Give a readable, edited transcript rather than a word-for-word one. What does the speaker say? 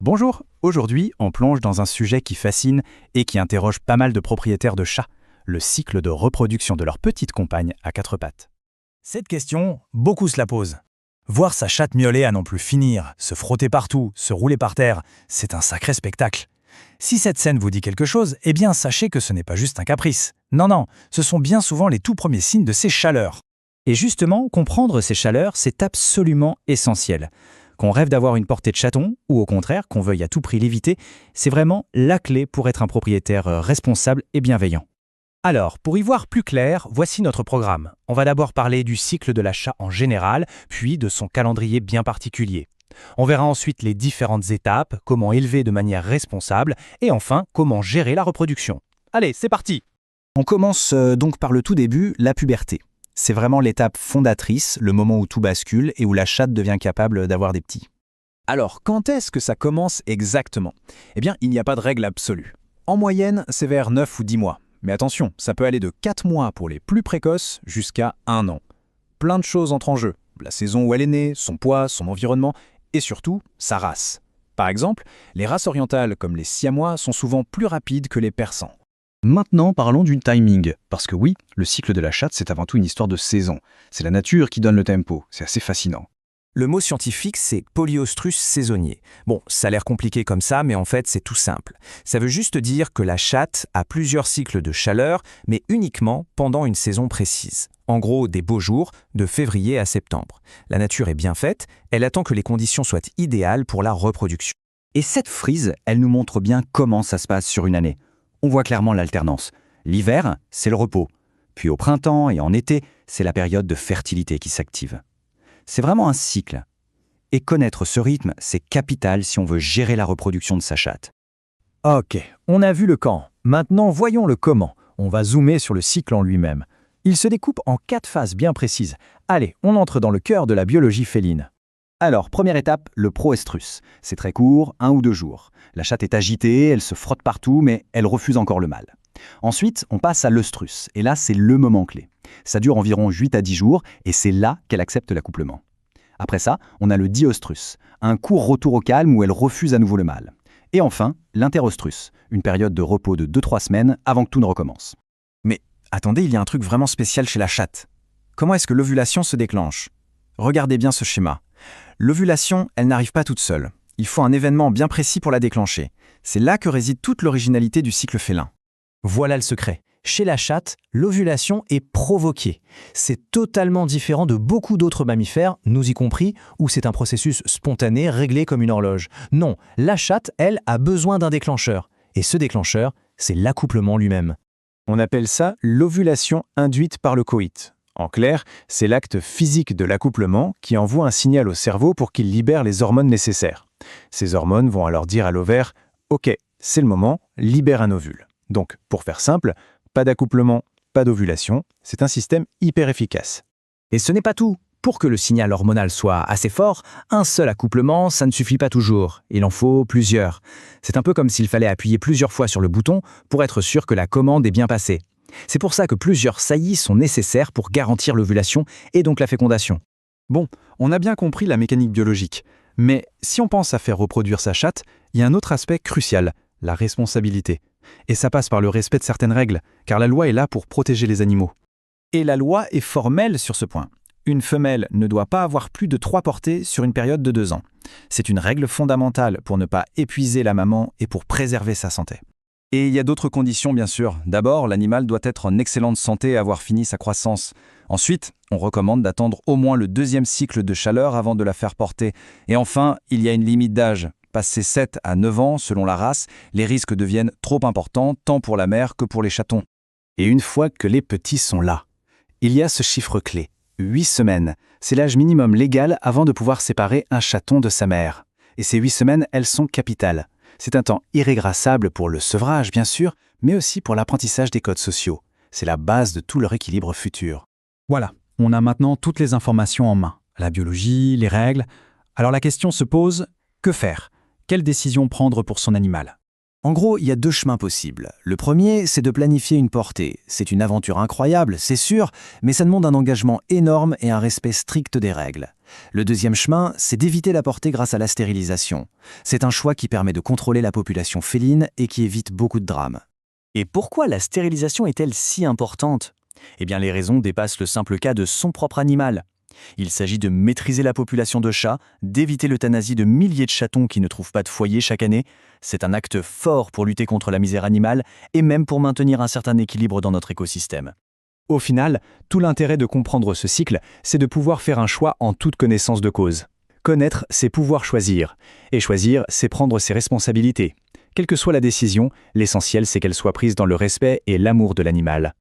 Bonjour, aujourd'hui on plonge dans un sujet qui fascine et qui interroge pas mal de propriétaires de chats, le cycle de reproduction de leur petite compagne à quatre pattes. Cette question, beaucoup se la posent. Voir sa chatte miauler à n'en plus finir, se frotter partout, se rouler par terre, c'est un sacré spectacle. Si cette scène vous dit quelque chose, eh bien sachez que ce n'est pas juste un caprice. Non, ce sont bien souvent les tout premiers signes de ces chaleurs. Et justement, comprendre ces chaleurs, c'est absolument essentiel. Qu'on rêve d'avoir une portée de chaton, ou au contraire, qu'on veuille à tout prix l'éviter, c'est vraiment la clé pour être un propriétaire responsable et bienveillant. Alors, pour y voir plus clair, voici notre programme. On va d'abord parler du cycle de l'achat en général, puis de son calendrier bien particulier. On verra ensuite les différentes étapes, comment élever de manière responsable, et enfin, comment gérer la reproduction. Allez, c'est parti! On commence donc par le tout début, la puberté. C'est vraiment l'étape fondatrice, le moment où tout bascule et où la chatte devient capable d'avoir des petits. Alors, quand est-ce que ça commence exactement? Eh bien, il n'y a pas de règle absolue. En moyenne, c'est vers 9 ou 10 mois. Mais attention, ça peut aller de 4 mois pour les plus précoces jusqu'à 1 an. Plein de choses entrent en jeu. La saison où elle est née, son poids, son environnement et surtout, sa race. Par exemple, les races orientales comme les siamois sont souvent plus rapides que les persans. Maintenant, parlons du timing. Parce que oui, le cycle de la chatte, c'est avant tout une histoire de saison. C'est la nature qui donne le tempo. C'est assez fascinant. Le mot scientifique, c'est Polyostrus saisonnier. Bon, ça a l'air compliqué comme ça, mais en fait, c'est tout simple. Ça veut juste dire que la chatte a plusieurs cycles de chaleur, mais uniquement pendant une saison précise. En gros, des beaux jours, de février à septembre. La nature est bien faite, elle attend que les conditions soient idéales pour la reproduction. Et cette frise, elle nous montre bien comment ça se passe sur une année. On voit clairement l'alternance. L'hiver, c'est le repos. Puis au printemps et en été, c'est la période de fertilité qui s'active. C'est vraiment un cycle. Et connaître ce rythme, c'est capital si on veut gérer la reproduction de sa chatte. Ok, on a vu le quand. Maintenant, voyons le comment. On va zoomer sur le cycle en lui-même. Il se découpe en 4 phases bien précises. Allez, on entre dans le cœur de la biologie féline. Alors, première étape, le proestrus. C'est très court, 1 ou 2 jours. La chatte est agitée, elle se frotte partout, mais elle refuse encore le mâle. Ensuite, on passe à l'œstrus, et là, c'est le moment clé. Ça dure environ 8 à 10 jours, et c'est là qu'elle accepte l'accouplement. Après ça, on a le diœstrus, un court retour au calme où elle refuse à nouveau le mâle. Et enfin, l'interœstrus, une période de repos de 2-3 semaines avant que tout ne recommence. Mais attendez, il y a un truc vraiment spécial chez la chatte. Comment est-ce que l'ovulation se déclenche? Regardez bien ce schéma. L'ovulation, elle n'arrive pas toute seule. Il faut un événement bien précis pour la déclencher. C'est là que réside toute l'originalité du cycle félin. Voilà le secret. Chez la chatte, l'ovulation est provoquée. C'est totalement différent de beaucoup d'autres mammifères, nous y compris, où c'est un processus spontané réglé comme une horloge. Non, la chatte, elle, a besoin d'un déclencheur. Et ce déclencheur, c'est l'accouplement lui-même. On appelle ça l'ovulation induite par le coït. En clair, c'est l'acte physique de l'accouplement qui envoie un signal au cerveau pour qu'il libère les hormones nécessaires. Ces hormones vont alors dire à l'ovaire « Ok, c'est le moment, libère un ovule ». Donc, pour faire simple, pas d'accouplement, pas d'ovulation, c'est un système hyper efficace. Et ce n'est pas tout. Pour que le signal hormonal soit assez fort, un seul accouplement, ça ne suffit pas toujours. Il en faut plusieurs. C'est un peu comme s'il fallait appuyer plusieurs fois sur le bouton pour être sûr que la commande est bien passée. C'est pour ça que plusieurs saillies sont nécessaires pour garantir l'ovulation et donc la fécondation. Bon, on a bien compris la mécanique biologique, mais si on pense à faire reproduire sa chatte, il y a un autre aspect crucial, la responsabilité. Et ça passe par le respect de certaines règles, car la loi est là pour protéger les animaux. Et la loi est formelle sur ce point. Une femelle ne doit pas avoir plus de 3 portées sur une période de 2 ans. C'est une règle fondamentale pour ne pas épuiser la maman et pour préserver sa santé. Et il y a d'autres conditions, bien sûr. D'abord, l'animal doit être en excellente santé et avoir fini sa croissance. Ensuite, on recommande d'attendre au moins le 2e cycle de chaleur avant de la faire porter. Et enfin, il y a une limite d'âge. Passé 7 à 9 ans, selon la race, les risques deviennent trop importants, tant pour la mère que pour les chatons. Et une fois que les petits sont là, il y a ce chiffre clé, 8 semaines. C'est l'âge minimum légal avant de pouvoir séparer un chaton de sa mère. Et ces 8 semaines, elles sont capitales. C'est un temps irrégressable pour le sevrage, bien sûr, mais aussi pour l'apprentissage des codes sociaux. C'est la base de tout leur équilibre futur. Voilà, on a maintenant toutes les informations en main. La biologie, les règles. Alors la question se pose, que faire? Quelle décision prendre pour son animal? En gros, il y a 2 chemins possibles. Le premier, c'est de planifier une portée. C'est une aventure incroyable, c'est sûr, mais ça demande un engagement énorme et un respect strict des règles. Le deuxième chemin, c'est d'éviter la portée grâce à la stérilisation. C'est un choix qui permet de contrôler la population féline et qui évite beaucoup de drames. Et pourquoi la stérilisation est-elle si importante? Eh bien, les raisons dépassent le simple cas de son propre animal. Il s'agit de maîtriser la population de chats, d'éviter l'euthanasie de milliers de chatons qui ne trouvent pas de foyer chaque année. C'est un acte fort pour lutter contre la misère animale et même pour maintenir un certain équilibre dans notre écosystème. Au final, tout l'intérêt de comprendre ce cycle, c'est de pouvoir faire un choix en toute connaissance de cause. Connaître, c'est pouvoir choisir. Et choisir, c'est prendre ses responsabilités. Quelle que soit la décision, l'essentiel, c'est qu'elle soit prise dans le respect et l'amour de l'animal.